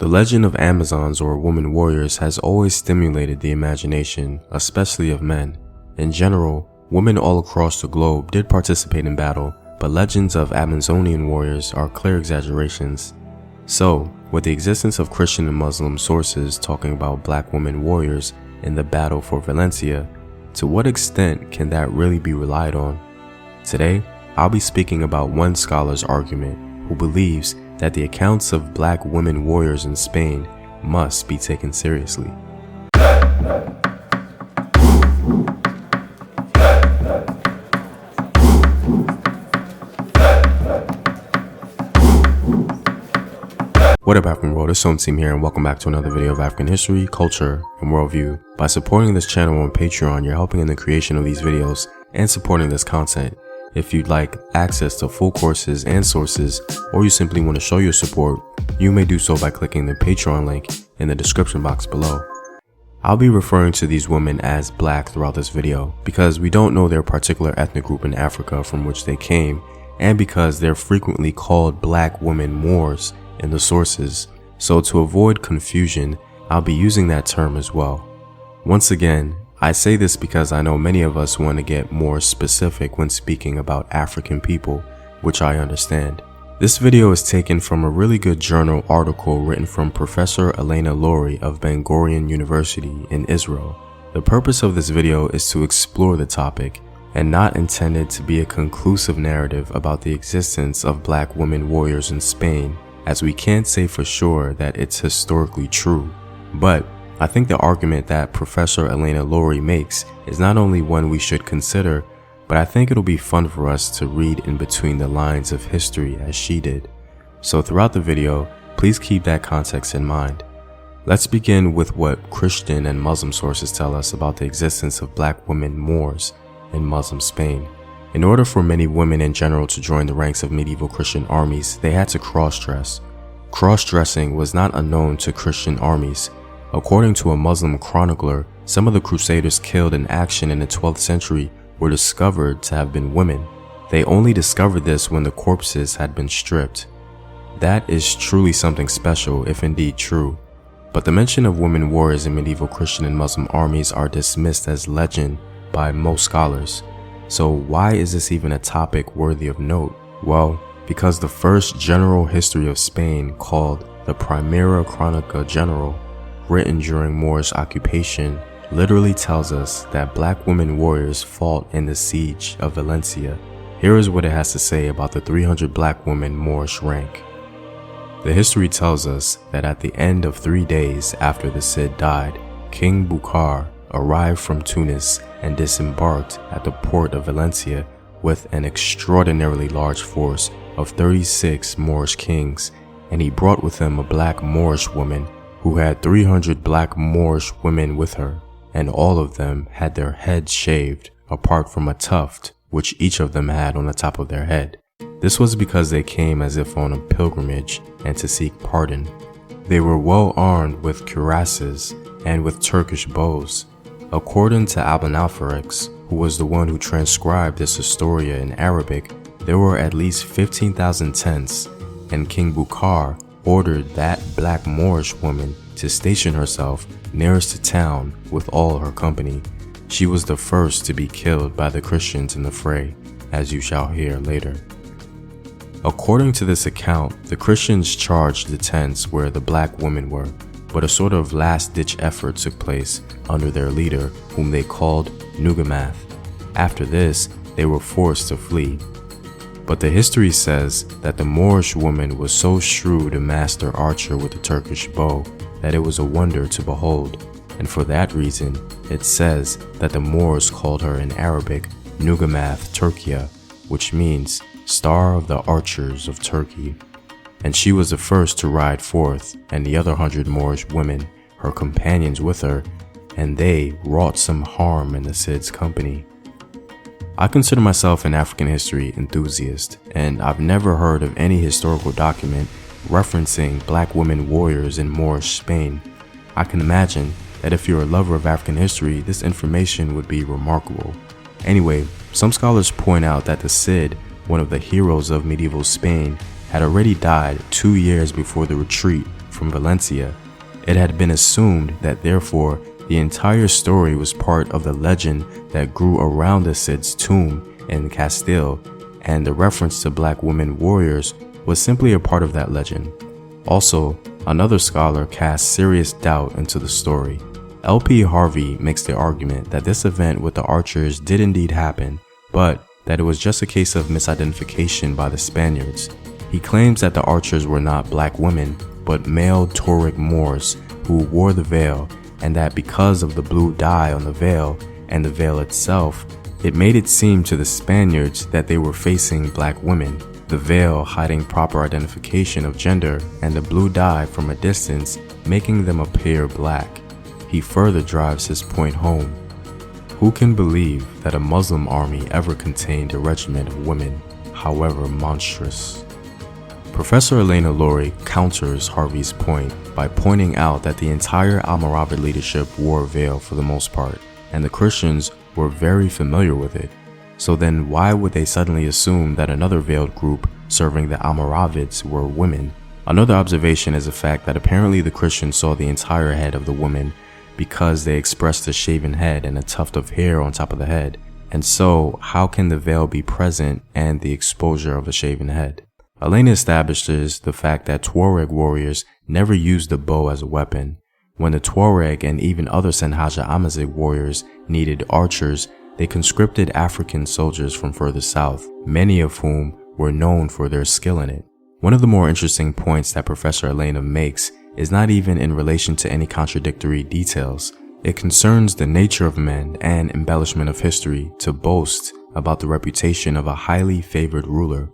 The legend of Amazons or women warriors has always stimulated the imagination, especially of men. In general, women all across the globe did participate in battle, but legends of Amazonian warriors are clear exaggerations. So, with the existence of Christian and Muslim sources talking about black women warriors in the battle for Valencia, to what extent can that really be relied on? Today, I'll be speaking about one scholar's argument who believes that the accounts of black women warriors in Spain must be taken seriously. What up, African world? It's Team here, and welcome back to another video of African history, culture, and worldview. By supporting this channel on Patreon, you're helping in the creation of these videos and supporting this content. If you'd like access to full courses and sources, or you simply want to show your support, you may do so by clicking the Patreon link in the description box below. I'll be referring to these women as black throughout this video because we don't know their particular ethnic group in Africa from which they came, and because they're frequently called black women Moors in the sources, so to avoid confusion, I'll be using that term as well. Once again, I say this because I know many of us want to get more specific when speaking about African people, which I understand. This video is taken from a really good journal article written from Professor Elena Lori of Ben Gurion University in Israel. The purpose of this video is to explore the topic and not intended to be a conclusive narrative about the existence of black women warriors in Spain, as we can't say for sure that it's historically true. But I think the argument that Professor Elena Lori makes is not only one we should consider, but I think it'll be fun for us to read in between the lines of history as she did. So throughout the video, please keep that context in mind. Let's begin with what Christian and Muslim sources tell us about the existence of black women Moors in Muslim Spain. In order for many women in general to join the ranks of medieval Christian armies, they had to cross-dress. Cross-dressing was not unknown to Christian armies. According to a Muslim chronicler, some of the crusaders killed in action in the 12th century were discovered to have been women. They only discovered this when the corpses had been stripped. That is truly something special, if indeed true. But the mention of women warriors in medieval Christian and Muslim armies are dismissed as legend by most scholars. So why is this even a topic worthy of note? Well, because the first general history of Spain, called the Primera Crónica General, written during Moorish occupation, literally tells us that black women warriors fought in the siege of Valencia. Here is what it has to say about the 300 black women Moorish rank. The history tells us that at the end of 3 days after the Cid died, King Bucar arrived from Tunis and disembarked at the port of Valencia with an extraordinarily large force of 36 Moorish kings, and he brought with him a black Moorish woman who had 300 black Moorish women with her, and all of them had their heads shaved apart from a tuft which each of them had on the top of their head. This was because they came as if on a pilgrimage and to seek pardon. They were well armed with cuirasses and with Turkish bows. According to Ibn al-Faris, who was the one who transcribed this Historia in Arabic, there were at least 15,000 tents, and King Bucar ordered that black Moorish woman to station herself nearest to town with all her company. She was the first to be killed by the Christians in the fray, as you shall hear later. According to this account, the Christians charged the tents where the black women were, but a sort of last-ditch effort took place under their leader, whom they called Nugamath. After this, they were forced to flee. But the history says that the Moorish woman was so shrewd a master archer with the Turkish bow that it was a wonder to behold, and for that reason, it says that the Moors called her in Arabic Nugamath Turkiya, which means Star of the Archers of Turkey. And she was the first to ride forth, and the other 100 Moorish women, her companions with her, and they wrought some harm in the Cid's company. I consider myself an African history enthusiast, and I've never heard of any historical document referencing black women warriors in Moorish Spain. I can imagine that if you're a lover of African history, this information would be remarkable. Anyway, some scholars point out that the Cid, one of the heroes of medieval Spain, had already died 2 years before the retreat from from Valencia. It had been assumed that therefore the entire story was part of the legend that grew around the Cid's tomb in Castile, and the reference to black women warriors was simply a part of that legend. Also, another scholar casts serious doubt into the story. L.P. Harvey makes the argument that this event with the archers did indeed happen, but that it was just a case of misidentification by the Spaniards. He claims that the archers were not black women, but male Tuareg Moors who wore the veil, and that because of the blue dye on the veil and the veil itself, it made it seem to the Spaniards that they were facing black women, the veil hiding proper identification of gender and the blue dye from a distance making them appear black. He further drives his point home. Who can believe that a Muslim army ever contained a regiment of women, however monstrous? Professor Elena Laurie counters Harvey's point by pointing out that the entire Almoravid leadership wore a veil for the most part, and the Christians were very familiar with it. So then why would they suddenly assume that another veiled group serving the Almoravids were women? Another observation is the fact that apparently the Christians saw the entire head of the woman because they expressed a shaven head and a tuft of hair on top of the head. And so how can the veil be present and the exposure of a shaven head? Elena establishes the fact that Tuareg warriors never used the bow as a weapon. When the Tuareg and even other Senhaja Amazigh warriors needed archers, they conscripted African soldiers from further south, many of whom were known for their skill in it. One of the more interesting points that Professor Elena makes is not even in relation to any contradictory details. It concerns the nature of men and embellishment of history to boast about the reputation of a highly favored ruler.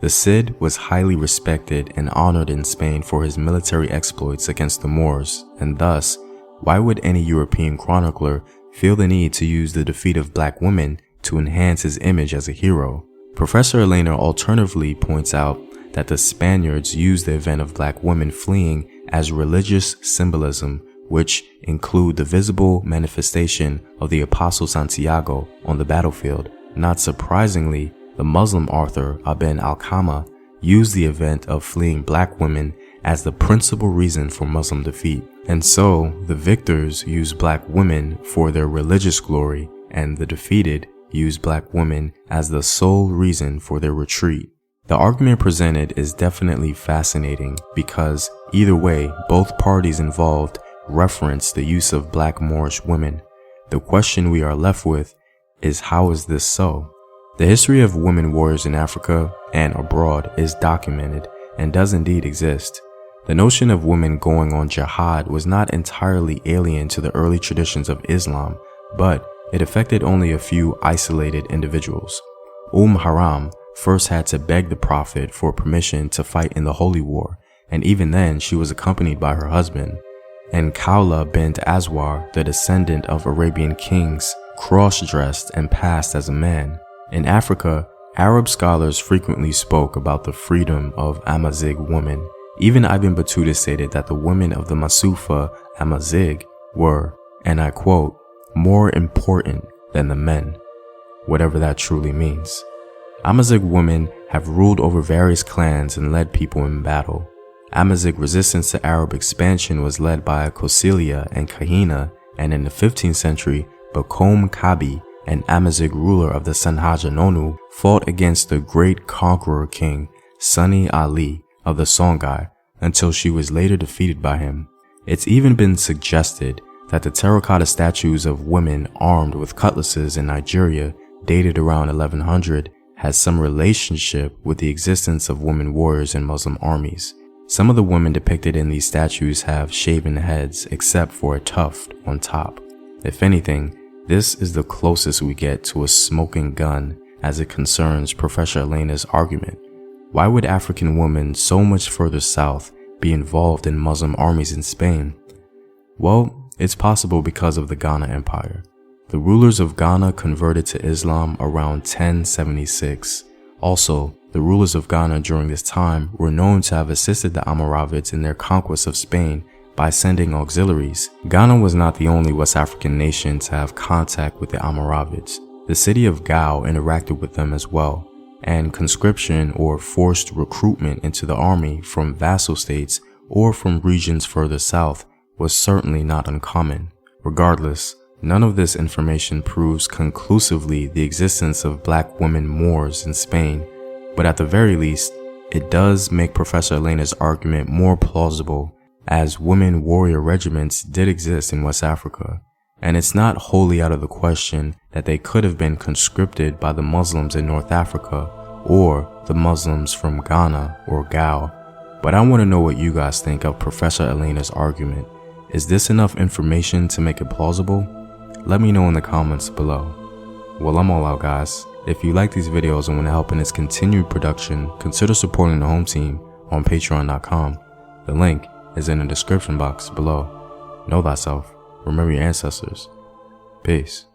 The Cid was highly respected and honored in Spain for his military exploits against the Moors, and thus, why would any European chronicler feel the need to use the defeat of black women to enhance his image as a hero? Professor Elena alternatively points out that the Spaniards used the event of black women fleeing as religious symbolism, which include the visible manifestation of the Apostle Santiago on the battlefield. Not surprisingly, the Muslim author Ibn al-Qama used the event of fleeing black women as the principal reason for Muslim defeat. And so, the victors used black women for their religious glory, and the defeated used black women as the sole reason for their retreat. The argument presented is definitely fascinating because either way, both parties involved reference the use of black Moorish women. The question we are left with is, how is this so? The history of women warriors in Africa and abroad is documented and does indeed exist. The notion of women going on jihad was not entirely alien to the early traditions of Islam, but it affected only a few isolated individuals. Haram first had to beg the Prophet for permission to fight in the Holy War, and even then she was accompanied by her husband. And Khawla bint Aswar, the descendant of Arabian kings, cross-dressed and passed as a man. In Africa, Arab scholars frequently spoke about the freedom of Amazigh women. Even Ibn Battuta stated that the women of the Masufa Amazigh were, and I quote, more important than the men, whatever that truly means. Amazigh women have ruled over various clans and led people in battle. Amazigh resistance to Arab expansion was led by Kosilia and Kahina, and in the 15th century, Bakom Kabi, an Amazigh ruler of the Senhaja Nonu, fought against the great conqueror king Sani Ali of the Songhai until she was later defeated by him. It's even been suggested that the terracotta statues of women armed with cutlasses in Nigeria, dated around 1100, has some relationship with the existence of women warriors in Muslim armies. Some of the women depicted in these statues have shaven heads except for a tuft on top. If anything, this is the closest we get to a smoking gun as it concerns Professor Elena's argument. Why would African women so much further south be involved in Muslim armies in Spain? Well, it's possible because of the Ghana Empire. The rulers of Ghana converted to Islam around 1076. Also, the rulers of Ghana during this time were known to have assisted the Almoravids in their conquest of Spain by sending auxiliaries. Ghana was not the only West African nation to have contact with the Almoravids. The city of Gao interacted with them as well, and conscription or forced recruitment into the army from vassal states or from regions further south was certainly not uncommon. Regardless, none of this information proves conclusively the existence of black women Moors in Spain, but at the very least, it does make Professor Elena's argument more plausible, as women warrior regiments did exist in West Africa, and it's not wholly out of the question that they could have been conscripted by the Muslims in North Africa or the Muslims from Ghana or Gao. But I want to know what you guys think of Professor Elena's argument. Is this enough information to make it plausible? Let me know in the comments below. Well, I'm all out, guys. If you like these videos and want to help in its continued production, consider supporting the home team on patreon.com. The link is in the description box below. Know thyself. Remember your ancestors. Peace.